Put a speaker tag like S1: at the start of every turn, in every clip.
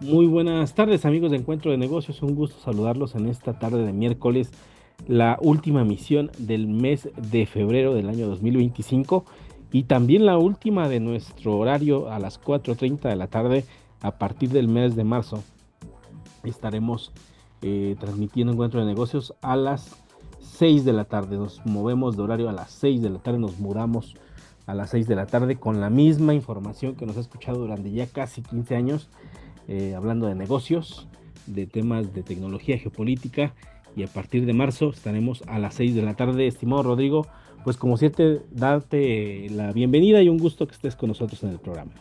S1: Muy buenas tardes, amigos de Encuentro de Negocios. Un gusto saludarlos en esta tarde de miércoles, la última emisión del mes de febrero del año 2025 y también la última de nuestro horario a las 4:30 de la tarde a partir del mes de marzo. Estaremos transmitiendo Encuentro de Negocios a las 6 de la tarde. Nos movemos de horario a las 6 de la tarde, nos mudamos a las 6 de la tarde con la misma información que nos ha escuchado durante ya casi 15 años, hablando de negocios, de temas de tecnología, geopolítica, y a partir de marzo estaremos a las 6 de la tarde. Estimado Rodrigo, pues como siempre, darte la bienvenida y un gusto que estés con nosotros en el programa.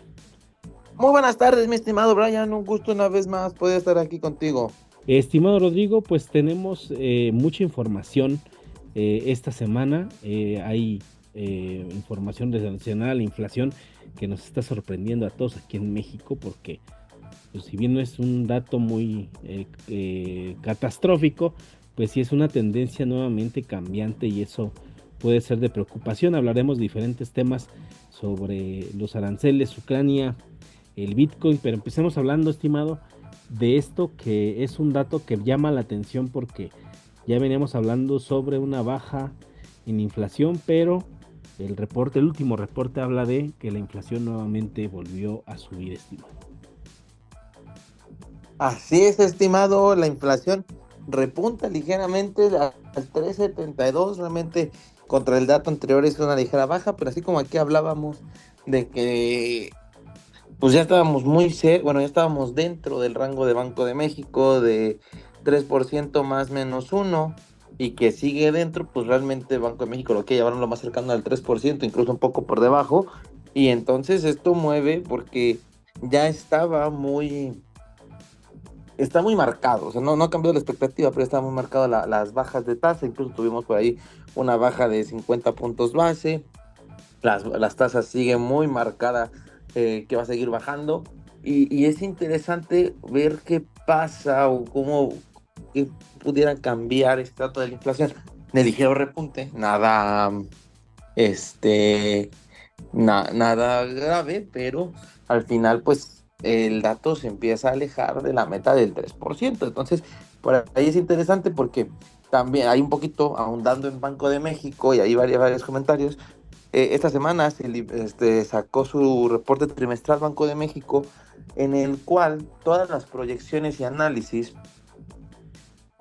S2: Muy buenas tardes, mi estimado Brian. Un gusto una vez más poder estar aquí contigo.
S1: Estimado Rodrigo, pues tenemos mucha información esta semana. Hay información relacionada a la inflación que nos está sorprendiendo a todos aquí en México porque, pues, si bien no es un dato muy catastrófico, pues sí es una tendencia nuevamente cambiante y eso puede ser de preocupación. Hablaremos de diferentes temas sobre los aranceles, Ucrania, el Bitcoin, pero empecemos hablando, estimado, de esto que es un dato que llama la atención porque ya veníamos hablando sobre una baja en inflación, pero el último reporte habla de que la inflación nuevamente volvió a subir, estimado.
S2: Así es, estimado. La inflación repunta ligeramente al 3,72. Realmente, contra el dato anterior es una ligera baja, pero así como aquí hablábamos de que pues ya estábamos bueno, ya estábamos dentro del rango de Banco de México de 3% más menos uno, y que sigue dentro, pues realmente Banco de México lo que llevaron lo más cercano al 3%, incluso un poco por debajo, y entonces esto mueve porque ya está muy marcado. O sea, no ha cambiado la expectativa, pero está muy marcado las bajas de tasa. Incluso tuvimos por ahí una baja de 50 puntos base. Las tasas siguen muy marcadas, que va a seguir bajando, y es interesante ver qué pasa o cómo que pudiera cambiar este dato de la inflación de ligero repunte. Este, Nada grave, pero al final pues el dato se empieza a alejar de la meta del 3%. Entonces, por ahí es interesante porque también hay un poquito ahondando en Banco de México, y hay varios comentarios. Esta semana sacó su reporte trimestral Banco de México, en el cual todas las proyecciones y análisis,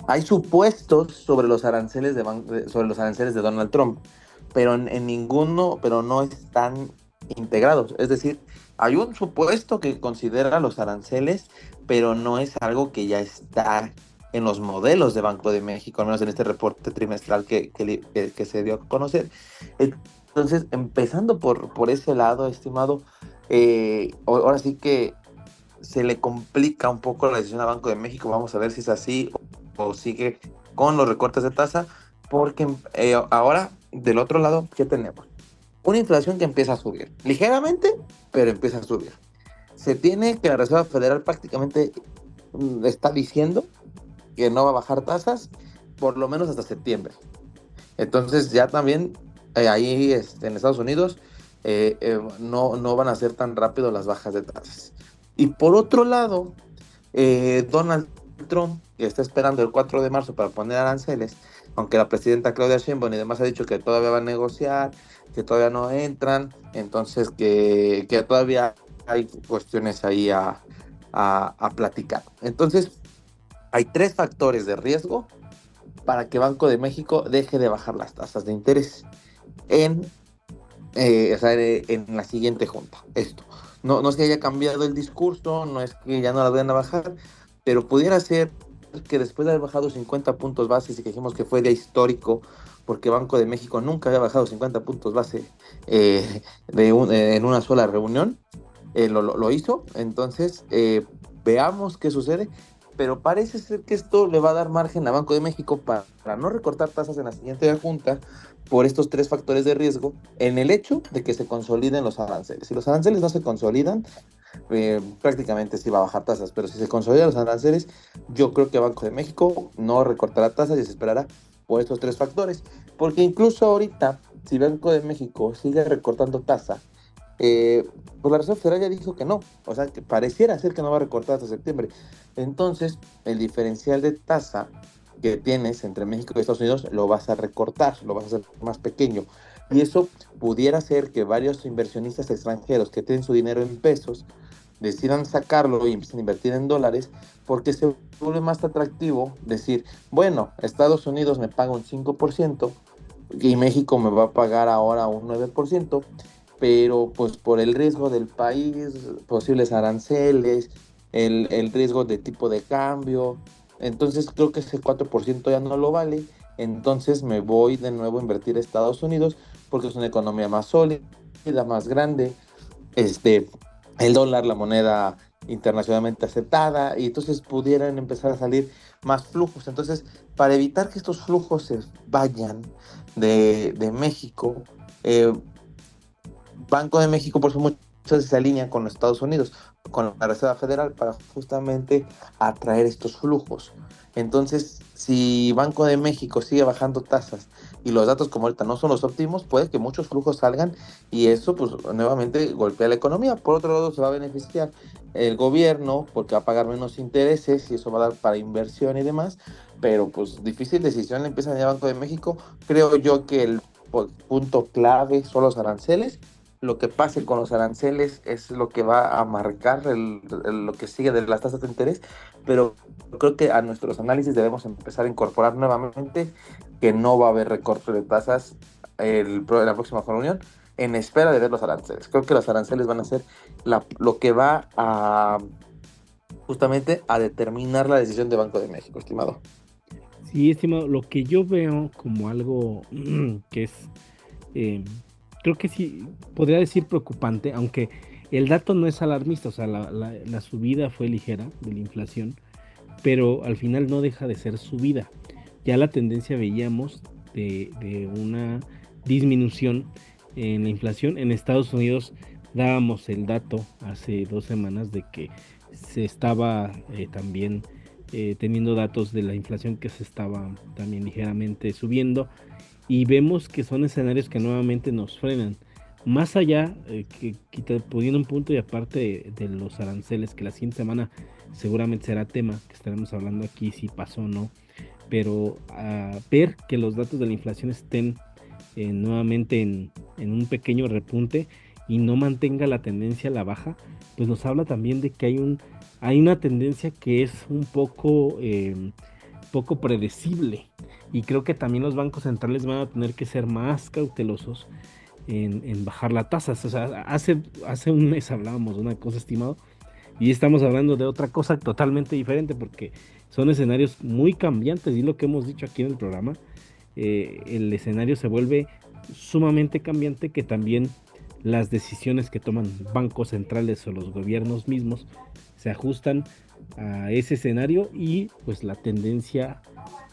S2: hay supuestos sobre los aranceles sobre los aranceles de Donald Trump, pero en ninguno, pero no están integrados. Es decir, hay un supuesto que considera los aranceles, pero no es algo que ya está en los modelos de Banco de México, al menos en este reporte trimestral que se dio a conocer. Entonces, empezando por ese lado, estimado, ahora sí que se le complica un poco la decisión a Banco de México. Vamos a ver si es así o sigue con los recortes de tasa, porque ahora del otro lado, ¿qué tenemos? Una inflación que empieza a subir ligeramente, pero empieza a subir. Se tiene que la Reserva Federal prácticamente está diciendo que no va a bajar tasas por lo menos hasta septiembre. Entonces ya también ahí en Estados Unidos no van a ser tan rápido las bajas de tasas. Y por otro lado, Donald Trump, que está esperando el 4 de marzo para poner aranceles, aunque la presidenta Claudia Sheinbaum y demás ha dicho que todavía va a negociar, que todavía no entran, entonces que todavía hay cuestiones ahí a platicar. Entonces, hay tres factores de riesgo para que Banco de México deje de bajar las tasas de interés en, en la siguiente junta. Esto no es que haya cambiado el discurso, no es que ya no la vayan a bajar, pero pudiera ser que después de haber bajado 50 puntos base, y que dijimos que fue día histórico, porque Banco de México nunca había bajado 50 puntos base en una sola reunión, lo hizo. Entonces, veamos qué sucede, pero parece ser que esto le va a dar margen a Banco de México para no recortar tasas en la siguiente junta, por estos tres factores de riesgo, en el hecho de que se consoliden los aranceles. Si los aranceles no se consolidan, prácticamente sí va a bajar tasas, pero si se consolidan los aranceles, yo creo que Banco de México no recortará tasas y se esperará por estos tres factores, porque incluso ahorita, si Banco de México sigue recortando tasa eh, pues la Reserva Federal ya dijo que no, o sea, que pareciera ser que no va a recortar hasta septiembre. Entonces, el diferencial de tasa que tienes entre México y Estados Unidos lo vas a recortar, lo vas a hacer más pequeño. Y eso pudiera ser que varios inversionistas extranjeros que tienen su dinero en pesos decidan sacarlo y empiecen a invertir en dólares, porque se vuelve más atractivo decir, bueno, Estados Unidos me paga un 5% y México me va a pagar ahora un 9%, pero pues por el riesgo del país, posibles aranceles, el riesgo de tipo de cambio, entonces creo que ese 4% ya no lo vale, entonces me voy de nuevo a invertir a Estados Unidos porque es una economía más sólida, más grande, este, el dólar, la moneda internacionalmente aceptada, y entonces pudieran empezar a salir más flujos. Entonces, para evitar que estos flujos se vayan de México, eh, Banco de México, por eso muchas veces se alinea con los Estados Unidos, con la Reserva Federal, para justamente atraer estos flujos. Entonces, si Banco de México sigue bajando tasas y los datos como ahorita no son los óptimos, puede que muchos flujos salgan y eso pues nuevamente golpea la economía. Por otro lado, se va a beneficiar el gobierno porque va a pagar menos intereses y eso va a dar para inversión y demás, pero pues difícil decisión empieza en el Banco de México. Creo yo que el punto clave son los aranceles. Lo que pase con los aranceles es lo que va a marcar lo que sigue de las tasas de interés, pero creo que a nuestros análisis debemos empezar a incorporar nuevamente que no va a haber recorte de tasas la próxima reunión en espera de ver los aranceles. Creo que los aranceles van a ser lo que va a justamente a determinar la decisión de Banco de México, estimado.
S1: Sí, estimado, lo que yo veo como algo que es, eh, creo que sí, podría decir preocupante, aunque el dato no es alarmista, o sea, la subida fue ligera de la inflación, pero al final no deja de ser subida. Ya la tendencia veíamos de una disminución en la inflación. En Estados Unidos dábamos el dato hace 2 semanas de que se estaba también teniendo datos de la inflación que se estaba también ligeramente subiendo y vemos que son escenarios que nuevamente nos frenan. Más allá, poniendo un punto y aparte de los aranceles, que la siguiente semana seguramente será tema que estaremos hablando aquí si pasó o no, pero a ver que los datos de la inflación estén nuevamente en un pequeño repunte y no mantenga la tendencia a la baja, pues nos habla también de que hay una tendencia que es un poco predecible y creo que también los bancos centrales van a tener que ser más cautelosos en bajar la tasa. O sea, hace un mes hablábamos de una cosa, estimado, y estamos hablando de otra cosa totalmente diferente porque son escenarios muy cambiantes y lo que hemos dicho aquí en el programa, el escenario se vuelve sumamente cambiante que también las decisiones que toman bancos centrales o los gobiernos mismos se ajustan a ese escenario y pues la tendencia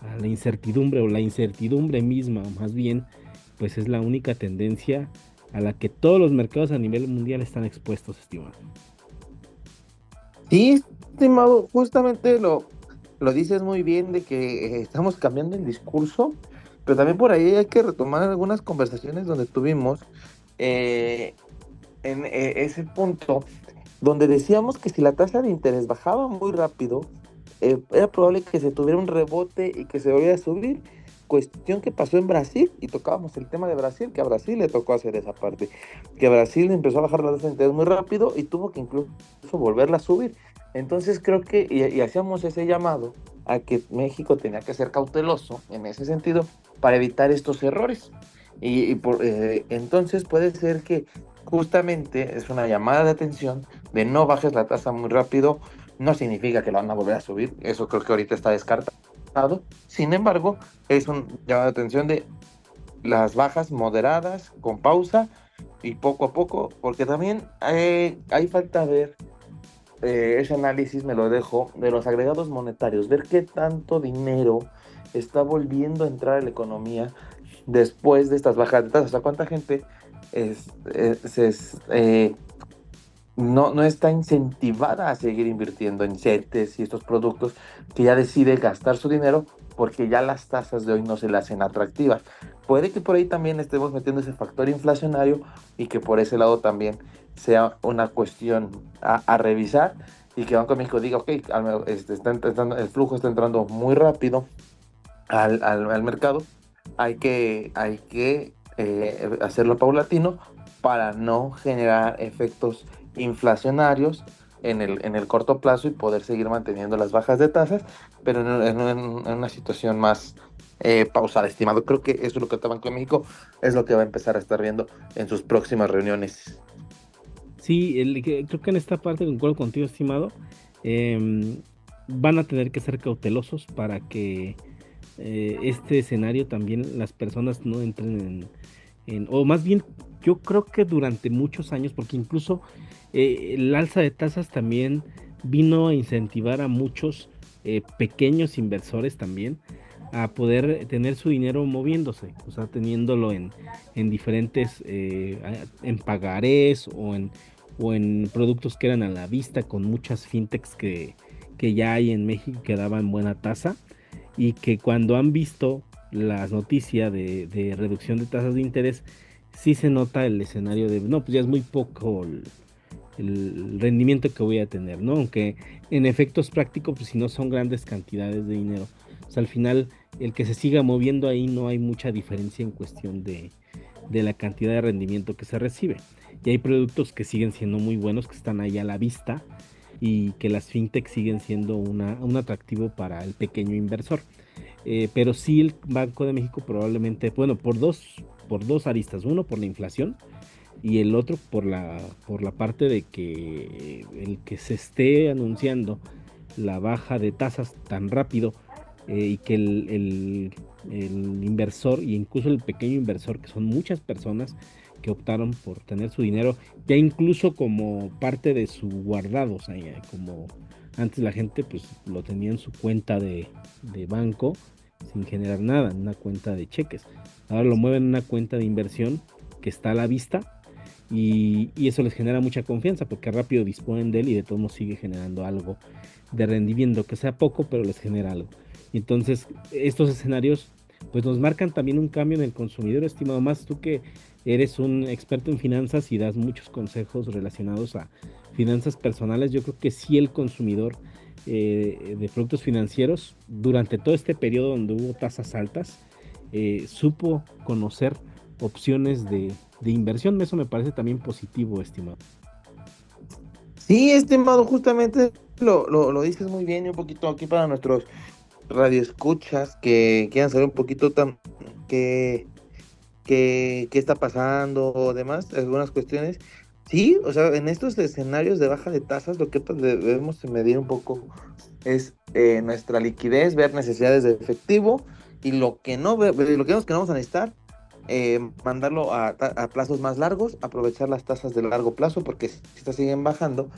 S1: a la incertidumbre o la incertidumbre misma, más bien, pues es la única tendencia a la que todos los mercados a nivel mundial están expuestos, estimado.
S2: Sí, estimado, justamente lo dices muy bien de que estamos cambiando el discurso, pero también por ahí hay que retomar algunas conversaciones donde tuvimos eh, en ese punto donde decíamos que si la tasa de interés bajaba muy rápido, era probable que se tuviera un rebote y que se volviera a subir. Cuestión que pasó en Brasil, y tocábamos el tema de Brasil, que a Brasil le tocó hacer esa parte, que Brasil empezó a bajar la tasa de interés muy rápido y tuvo que incluso volverla a subir. Entonces creo que, y hacíamos ese llamado a que México tenía que ser cauteloso en ese sentido para evitar estos errores. Entonces puede ser que justamente es una llamada de atención de no bajes la tasa muy rápido, no significa que la van a volver a subir, eso creo que ahorita está descartado. Sin embargo, es un llamado de atención de las bajas moderadas, con pausa y poco a poco, porque también hay falta ver ese análisis, me lo dejo, de los agregados monetarios, ver qué tanto dinero está volviendo a entrar a la economía después de estas bajas de tasas. O sea, cuánta gente es, no está incentivada a seguir invirtiendo en CETES y estos productos, que ya decide gastar su dinero porque ya las tasas de hoy no se le hacen atractivas. Puede que por ahí también estemos metiendo ese factor inflacionario y que por ese lado también sea una cuestión a revisar y que Banco de México diga, ok, el flujo está entrando muy rápido al mercado, hay que hacerlo paulatino para no generar efectos inflacionarios en el corto plazo y poder seguir manteniendo las bajas de tasas, pero en una situación más pausada, estimado. Creo que eso es lo que el Banco de México es lo que va a empezar a estar viendo en sus próximas reuniones.
S1: Sí, creo que en esta parte concuerdo contigo, estimado. Em, Van a tener que ser cautelosos para que este escenario también las personas no entren o más bien, yo creo que durante muchos años, porque incluso el alza de tasas también vino a incentivar a muchos pequeños inversores también a poder tener su dinero moviéndose, o sea, teniéndolo en diferentes, en pagarés o en productos que eran a la vista con muchas fintechs que ya hay en México que daban buena tasa y que cuando han visto las noticias de reducción de tasas de interés, sí se nota el escenario de, no, pues ya es muy poco el rendimiento que voy a tener, ¿no? Aunque en efectos prácticos, pues si no son grandes cantidades de dinero. O sea, al final, el que se siga moviendo ahí no hay mucha diferencia en cuestión de la cantidad de rendimiento que se recibe. Y hay productos que siguen siendo muy buenos, que están ahí a la vista y que las fintech siguen siendo un atractivo para el pequeño inversor. Pero sí el Banco de México probablemente, bueno, por dos aristas, uno por la inflación y el otro por la parte de que el que se esté anunciando la baja de tasas tan rápido y que el inversor y incluso el pequeño inversor, que son muchas personas que optaron por tener su dinero, ya incluso como parte de su guardado, o sea, ya como antes la gente pues lo tenía en su cuenta de banco sin generar nada, en una cuenta de cheques. Ahora lo mueven en una cuenta de inversión que está a la vista y eso les genera mucha confianza porque rápido disponen de él y de todos modos sigue generando algo de rendimiento, que sea poco, pero les genera algo. Y entonces, estos escenarios pues nos marcan también un cambio en el consumidor, estimado, más tú que eres un experto en finanzas y das muchos consejos relacionados a finanzas personales. Yo creo que sí el consumidor de productos financieros durante todo este periodo donde hubo tasas altas supo conocer opciones de inversión. Eso me parece también positivo, estimado.
S2: Sí, estimado, justamente lo dices muy bien y un poquito aquí para nuestros radioescuchas que quieran saber un poquito qué, qué está pasando o demás, algunas cuestiones. Sí, o sea, en estos escenarios de baja de tasas, lo que debemos medir un poco es nuestra liquidez, ver necesidades de efectivo y lo que no, lo que vemos que no vamos a necesitar, mandarlo a plazos más largos, aprovechar las tasas de largo plazo, porque si estas siguen bajando,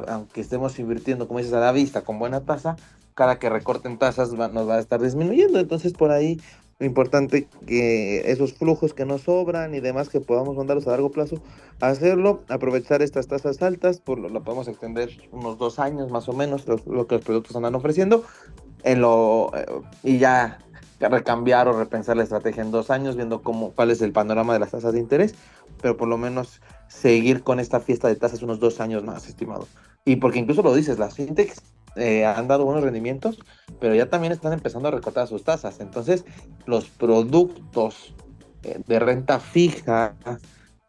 S2: aunque estemos invirtiendo, como dices, a la vista con buena tasa, cada que recorten tasas nos va a estar disminuyendo. Entonces, por ahí, lo importante que esos flujos que nos sobran y demás que podamos mandarlos a largo plazo, hacerlo, aprovechar estas tasas altas, lo podemos extender unos 2 años más o menos, lo que los productos andan ofreciendo, y ya recambiar o repensar la estrategia en 2 años, viendo cuál es el panorama de las tasas de interés, pero por lo menos seguir con esta fiesta de tasas unos 2 años más, estimado. Y porque incluso lo dices, las fintechs han dado buenos rendimientos, pero ya también están empezando a recortar sus tasas. Entonces, los productos de renta fija,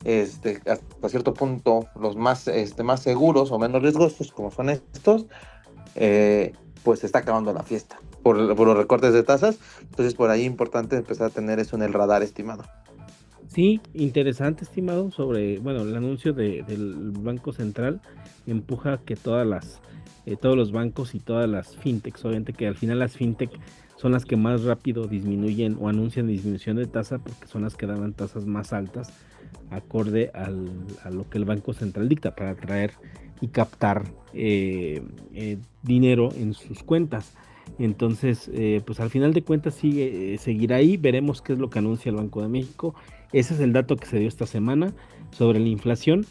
S2: hasta cierto punto, los más seguros o menos riesgosos, como son estos, eh, pues se está acabando la fiesta por los recortes de tasas. Entonces, por ahí es importante empezar a tener eso en el radar, estimado.
S1: Sí, interesante, estimado, sobre, bueno, el anuncio del Banco Central empuja a que todos los bancos y todas las fintechs, obviamente que al final las fintech son las que más rápido disminuyen o anuncian disminución de tasa porque son las que daban tasas más altas acorde a lo que el Banco Central dicta para atraer y captar dinero en sus cuentas. Entonces, pues al final de cuentas seguirá ahí, veremos qué es lo que anuncia el Banco de México. Ese es el dato que se dio esta semana sobre la inflación.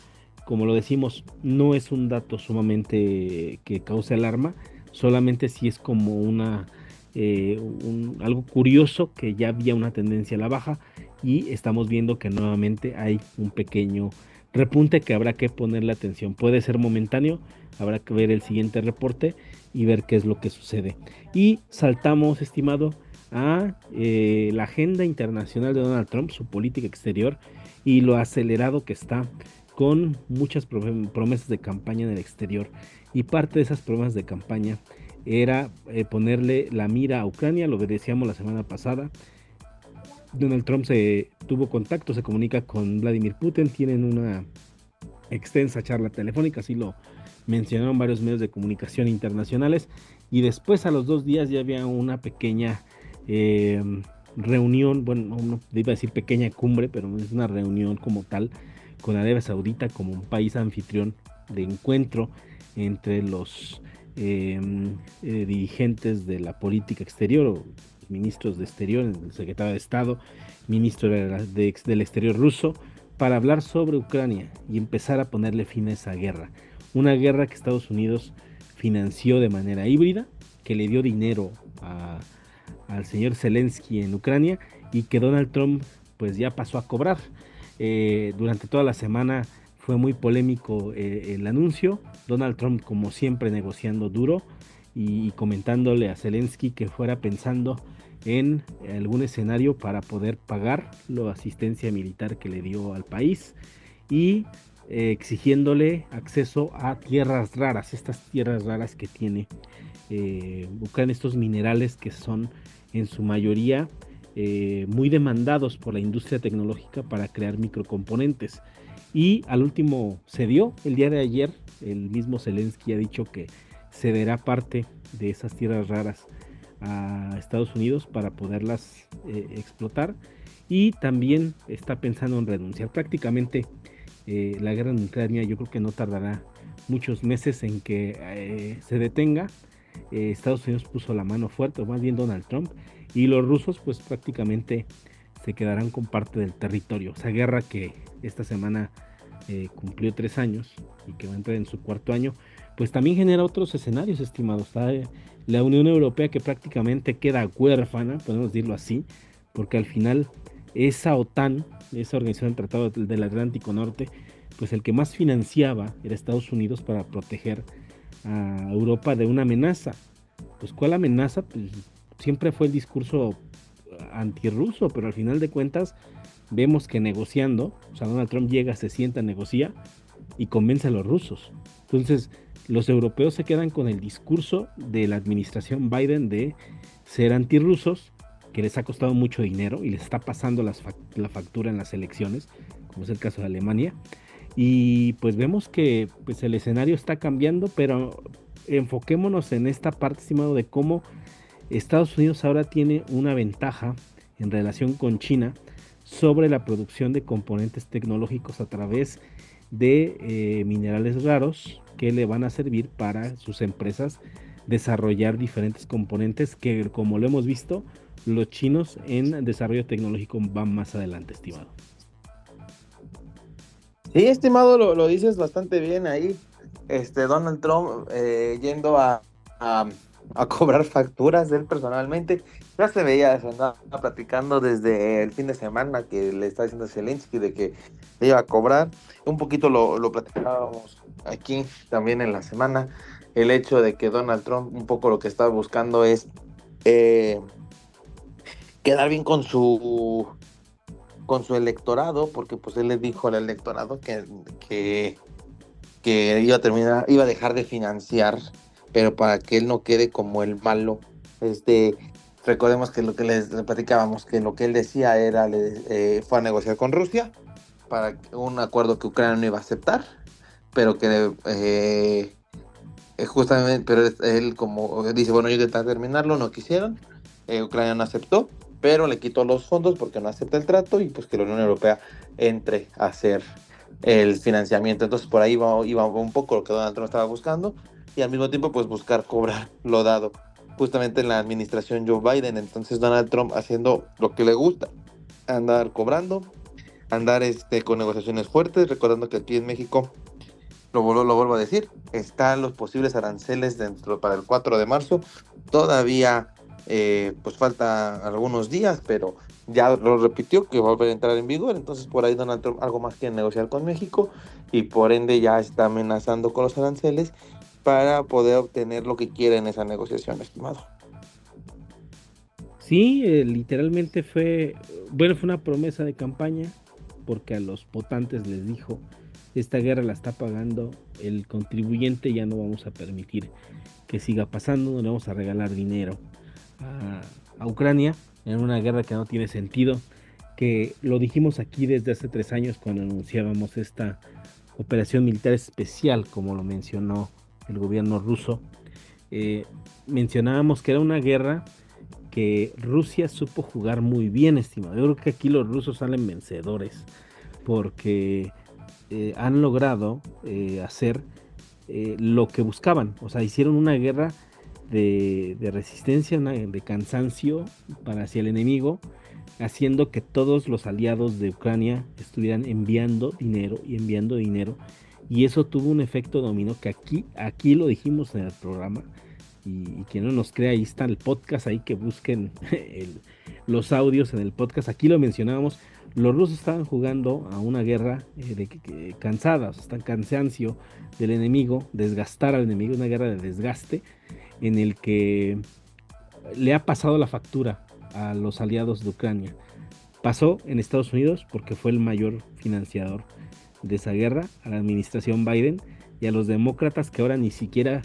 S1: Como lo decimos, no es un dato sumamente que cause alarma, solamente si es como algo curioso, que ya había una tendencia a la baja y estamos viendo que nuevamente hay un pequeño repunte que habrá que ponerle atención. Puede ser momentáneo, habrá que ver el siguiente reporte y ver qué es lo que sucede. Y saltamos, estimado, a la agenda internacional de Donald Trump, su política exterior y lo acelerado que está con muchas promesas de campaña en el exterior. Y parte de esas promesas de campaña era ponerle la mira a Ucrania, lo que decíamos la semana pasada. Donald Trump se tuvo contacto, se comunica con Vladimir Putin, tienen una extensa charla telefónica, así lo mencionaron varios medios de comunicación internacionales, y después a los 2 días ya había una pequeña eh, reunión, bueno, no iba a decir pequeña cumbre, pero es una reunión como tal, con Arabia Saudita como un país anfitrión de encuentro entre los dirigentes de la política exterior, o ministros de exterior, el secretario de Estado, ministro del exterior ruso, para hablar sobre Ucrania y empezar a ponerle fin a esa guerra. Una guerra que Estados Unidos financió de manera híbrida, que le dio dinero al señor Zelensky en Ucrania y que Donald Trump pues ya pasó a cobrar. Durante toda la semana fue muy polémico el anuncio. Donald Trump, como siempre, negociando duro y comentándole a Zelensky que fuera pensando en algún escenario para poder pagar la asistencia militar que le dio al país y exigiéndole acceso a tierras raras, estas tierras raras que tiene Ucrania, estos minerales que son en su mayoría muy demandados por la industria tecnológica para crear microcomponentes. Y al último cedió el día de ayer, el mismo Zelensky ha dicho que cederá parte de esas tierras raras a Estados Unidos para poderlas explotar, y también está pensando en renunciar. Prácticamente la guerra en Ucrania yo creo que no tardará muchos meses en que se detenga. Estados Unidos puso la mano fuerte, o más bien Donald Trump, y los rusos pues prácticamente se quedarán con parte del territorio. Esa guerra que esta semana cumplió 3 años y que va a entrar en su cuarto año, pues también genera otros escenarios, estimados. Está la Unión Europea, que prácticamente queda huérfana, podemos decirlo así, porque al final esa OTAN, esa organización del Tratado del Atlántico Norte, pues el que más financiaba era Estados Unidos para proteger a Europa de una amenaza. Pues ¿cuál amenaza? Pues siempre fue el discurso antirruso, pero al final de cuentas vemos que negociando, o sea, Donald Trump llega, se sienta, negocia y convence a los rusos. Entonces, los europeos se quedan con el discurso de la administración Biden de ser antirrusos, que les ha costado mucho dinero y les está pasando la factura en las elecciones, como es el caso de Alemania. Y pues vemos que pues, el escenario está cambiando, pero enfoquémonos en esta parte, estimado, de cómo Estados Unidos ahora tiene una ventaja en relación con China sobre la producción de componentes tecnológicos a través de minerales raros que le van a servir para sus empresas desarrollar diferentes componentes que, como lo hemos visto, los chinos en desarrollo tecnológico van más adelante, estimado.
S2: Sí, estimado, lo dices bastante bien ahí. Donald Trump yendo a cobrar facturas de él personalmente. Ya se veía, se andaba platicando desde el fin de semana que le está diciendo a Zelensky de que le iba a cobrar. Un poquito lo platicábamos aquí también en la semana. El hecho de que Donald Trump un poco lo que está buscando es eh, quedar bien con su electorado, porque pues él le dijo al electorado que, que iba a dejar de financiar, pero para que él no quede como el malo. Recordemos que lo que les platicábamos, que lo que él decía era, fue a negociar con Rusia para un acuerdo que Ucrania no iba a aceptar, pero que justamente, pero él como dice, bueno, yo intenté terminarlo, no quisieron, Ucrania no aceptó, pero le quitó los fondos porque no acepta el trato, y pues que la Unión Europea entre a hacer el financiamiento. Entonces por ahí iba un poco lo que Donald Trump estaba buscando, y al mismo tiempo pues buscar cobrar lo dado justamente en la administración Joe Biden. Entonces Donald Trump haciendo lo que le gusta, andar cobrando, andar con negociaciones fuertes, recordando que aquí en México, lo vuelvo a decir, están los posibles aranceles para el 4 de marzo. Todavía pues falta algunos días, pero ya lo repitió que va a volver a entrar en vigor. Entonces por ahí Donald Trump algo más quiere negociar con México y por ende ya está amenazando con los aranceles para poder obtener lo que quiere en esa negociación, estimado.
S1: Sí, literalmente fue una promesa de campaña, porque a los votantes les dijo, esta guerra la está pagando el contribuyente, ya no vamos a permitir que siga pasando, no le vamos a regalar dinero a, a Ucrania en una guerra que no tiene sentido, que lo dijimos aquí desde hace 3 años cuando anunciábamos esta operación militar especial, como lo mencionó el gobierno ruso. Eh, Mencionábamos que era una guerra que Rusia supo jugar muy bien, estimado. Yo creo que aquí los rusos salen vencedores porque han logrado hacer lo que buscaban. O sea, hicieron una guerra de resistencia, de cansancio para hacia el enemigo, haciendo que todos los aliados de Ucrania estuvieran enviando dinero y enviando dinero. Y eso tuvo un efecto dominó que aquí lo dijimos en el programa. Y quien no nos crea, ahí está el podcast, ahí que busquen los audios en el podcast. Aquí lo mencionábamos, los rusos estaban jugando a una guerra cansada, o sea, están cansancio del enemigo, desgastar al enemigo, una guerra de desgaste en el que le ha pasado la factura a los aliados de Ucrania. Pasó en Estados Unidos porque fue el mayor financiador de esa guerra, a la administración Biden y a los demócratas que ahora ni siquiera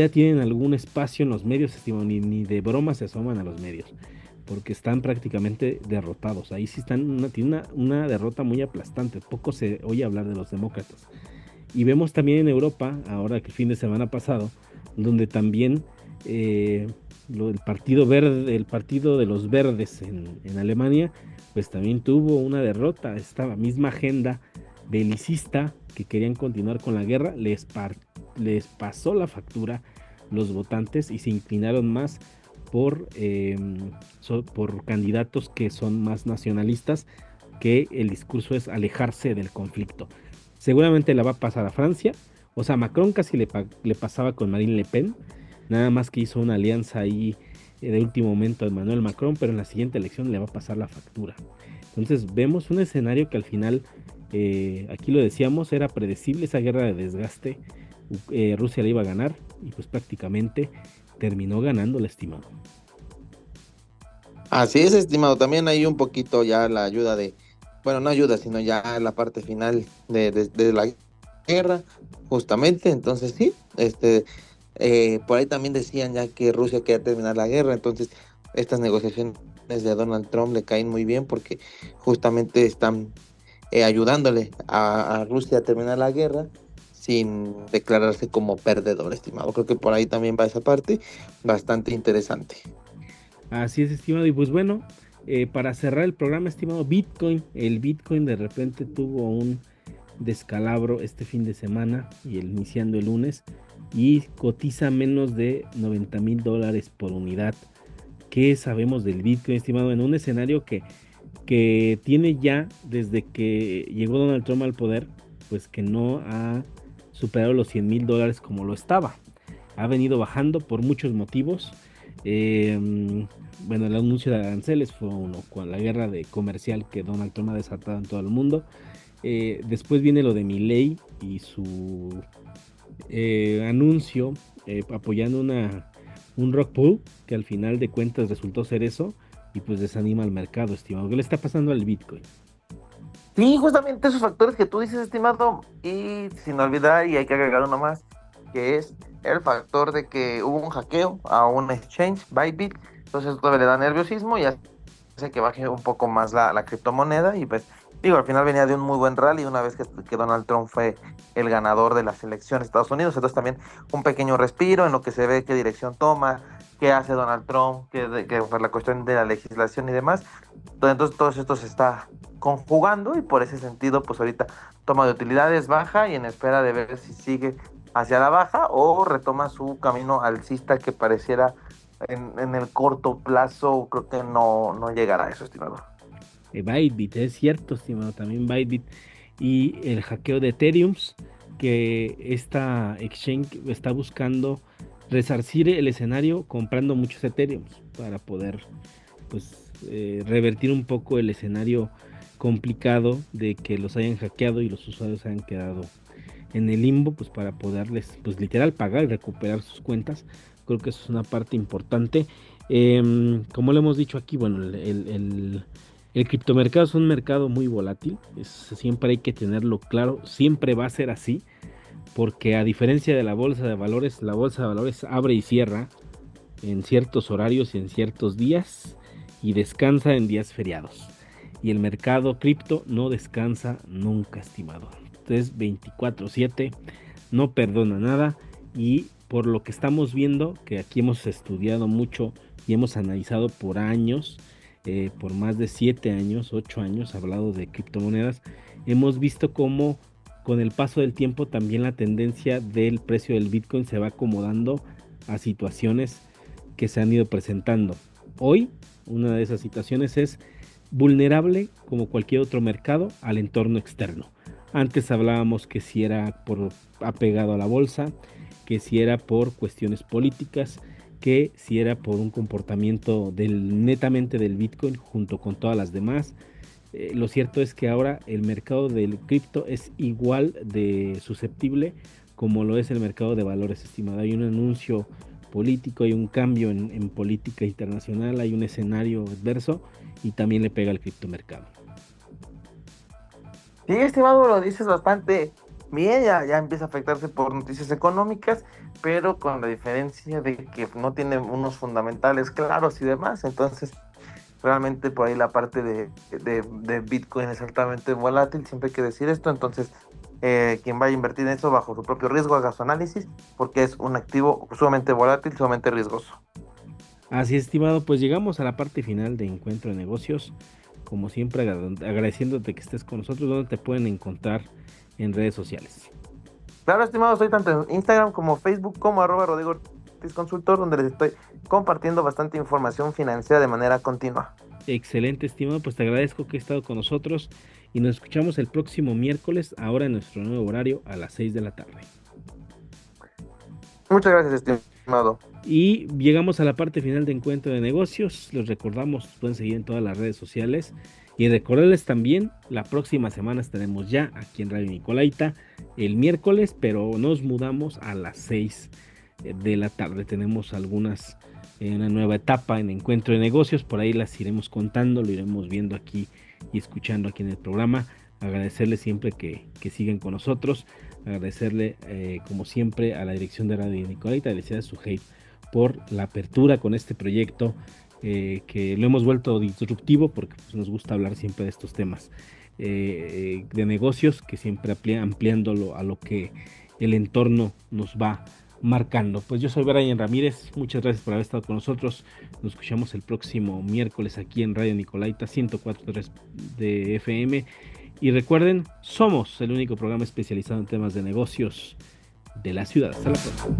S1: tienen algún espacio en los medios, ni de broma se asoman a los medios, porque están prácticamente derrotados. Ahí sí tienen una derrota muy aplastante, poco se oye hablar de los demócratas. Y vemos también en Europa, ahora que el fin de semana pasado, donde también eh, el Partido Verde, el Partido de los Verdes en Alemania, pues también tuvo una derrota. Esta misma agenda belicista que querían continuar con la guerra, les pasó la factura los votantes y se inclinaron más por candidatos que son más nacionalistas, que el discurso es alejarse del conflicto. Seguramente la va a pasar a Francia. O sea, Macron casi le pasaba con Marine Le Pen, nada más que hizo una alianza ahí de último momento de Emmanuel Macron, pero en la siguiente elección le va a pasar la factura. Entonces vemos un escenario que al final, aquí lo decíamos, era predecible esa guerra de desgaste. Rusia la iba a ganar y pues prácticamente terminó ganando el estimado.
S2: Así es, estimado. También hay un poquito ya la ayuda bueno, no ayuda, sino ya la parte final de la guerra, justamente. Entonces, sí, por ahí también decían ya que Rusia quería terminar la guerra. Entonces, estas negociaciones de Donald Trump le caen muy bien porque justamente están ayudándole a Rusia a terminar la guerra sin declararse como perdedor, estimado. Creo que por ahí también va esa parte bastante interesante.
S1: Así es, estimado. Y pues bueno, para cerrar el programa, estimado, el Bitcoin de repente tuvo un descalabro este fin de semana y iniciando el lunes y cotiza menos de $90,000 por unidad. ¿Qué sabemos del Bitcoin, estimado? En un escenario que tiene ya desde que llegó Donald Trump al poder, pues que no ha superado los $100,000 como lo estaba. Ha venido bajando por muchos motivos. Bueno, el anuncio de aranceles fue uno, con la guerra comercial que Donald Trump ha desatado en todo el mundo. Después viene lo de Milei y su anuncio apoyando un rock pool, que al final de cuentas resultó ser eso, y pues desanima al mercado, estimado. ¿Qué le está pasando al Bitcoin?
S2: Sí, justamente esos factores que tú dices, estimado, y sin olvidar, y hay que agregar uno más, que es el factor de que hubo un hackeo a un exchange, Bybit, entonces esto le da nerviosismo y hace que baje un poco más la criptomoneda, y pues, digo, al final venía de un muy buen rally una vez que Donald Trump fue el ganador de las elecciones de Estados Unidos, entonces también un pequeño respiro en lo que se ve qué dirección toma, qué hace Donald Trump, que fue la cuestión de la legislación y demás. Entonces todo esto se está conjugando y por ese sentido, pues ahorita toma de utilidades baja y en espera de ver si sigue hacia la baja o retoma su camino alcista que pareciera en el corto plazo, creo que no llegará a eso, estimado.
S1: Bybit, es cierto, estimado, también Bybit. Y el hackeo de Ethereum, que esta exchange está buscando resarcir el escenario comprando muchos Ethereum para poder pues revertir un poco el escenario complicado de que los hayan hackeado y los usuarios hayan quedado en el limbo, pues para poderles, pues literal, pagar y recuperar sus cuentas. Creo que eso es una parte importante. Como lo hemos dicho aquí, bueno, el criptomercado es un mercado muy volátil, siempre hay que tenerlo claro, siempre va a ser así, porque a diferencia de la bolsa de valores abre y cierra en ciertos horarios y en ciertos días y descansa en días feriados. Y el mercado cripto no descansa nunca, estimado. Entonces 24/7, no perdona nada y por lo que estamos viendo, que aquí hemos estudiado mucho y hemos analizado por años, por más de 7 años, 8 años, hablado de criptomonedas, hemos visto cómo con el paso del tiempo también la tendencia del precio del Bitcoin se va acomodando a situaciones que se han ido presentando. Hoy, una de esas situaciones es vulnerable como cualquier otro mercado al entorno externo. Antes hablábamos que si era por apegado a la bolsa, que si era por cuestiones políticas, que si era por un comportamiento netamente del Bitcoin junto con todas las demás. Lo cierto es que ahora el mercado del cripto es igual de susceptible como lo es el mercado de valores, estimado. Hay un anuncio político, hay un cambio en política internacional, hay un escenario adverso y también le pega al criptomercado.
S2: Sí, estimado, lo dices bastante bien, ya empieza a afectarse por noticias económicas, pero con la diferencia de que no tiene unos fundamentales claros y demás. Entonces realmente por ahí la parte de Bitcoin es altamente volátil, siempre hay que decir esto. Entonces quien vaya a invertir en eso bajo su propio riesgo, haga su análisis, porque es un activo sumamente volátil, sumamente riesgoso.
S1: Así es, estimado, pues llegamos a la parte final de Encuentro de Negocios. Como siempre, agradeciéndote que estés con nosotros, donde te pueden encontrar en redes sociales.
S2: Claro, estimado, estoy tanto en Instagram como Facebook como @Rodrigo Ortiz Consultor, donde les estoy compartiendo bastante información financiera de manera continua.
S1: Excelente, estimado, pues te agradezco que has estado con nosotros y nos escuchamos el próximo miércoles, ahora en nuestro nuevo horario a las 6 de la tarde.
S2: Muchas gracias, estimado.
S1: Y llegamos a la parte final de Encuentro de Negocios. Les recordamos, pueden seguir en todas las redes sociales. Y recordarles también, la próxima semana estaremos ya aquí en Radio Nicolaita el miércoles, pero nos mudamos a las 6 de la tarde. Tenemos una nueva etapa en Encuentro de Negocios, por ahí las iremos contando, lo iremos viendo aquí y escuchando aquí en el programa. Agradecerles siempre que sigan con nosotros, agradecerle como siempre a la dirección de Radio Nicolaita, felicidades a Suheib por la apertura con este proyecto, que lo hemos vuelto disruptivo porque pues, nos gusta hablar siempre de estos temas de negocios, que siempre ampliándolo a lo que el entorno nos va marcando. Pues yo soy Brian Ramírez, muchas gracias por haber estado con nosotros. Nos escuchamos el próximo miércoles aquí en Radio Nicolaita 104.3 de FM. Y recuerden, somos el único programa especializado en temas de negocios de la ciudad. Hasta la próxima.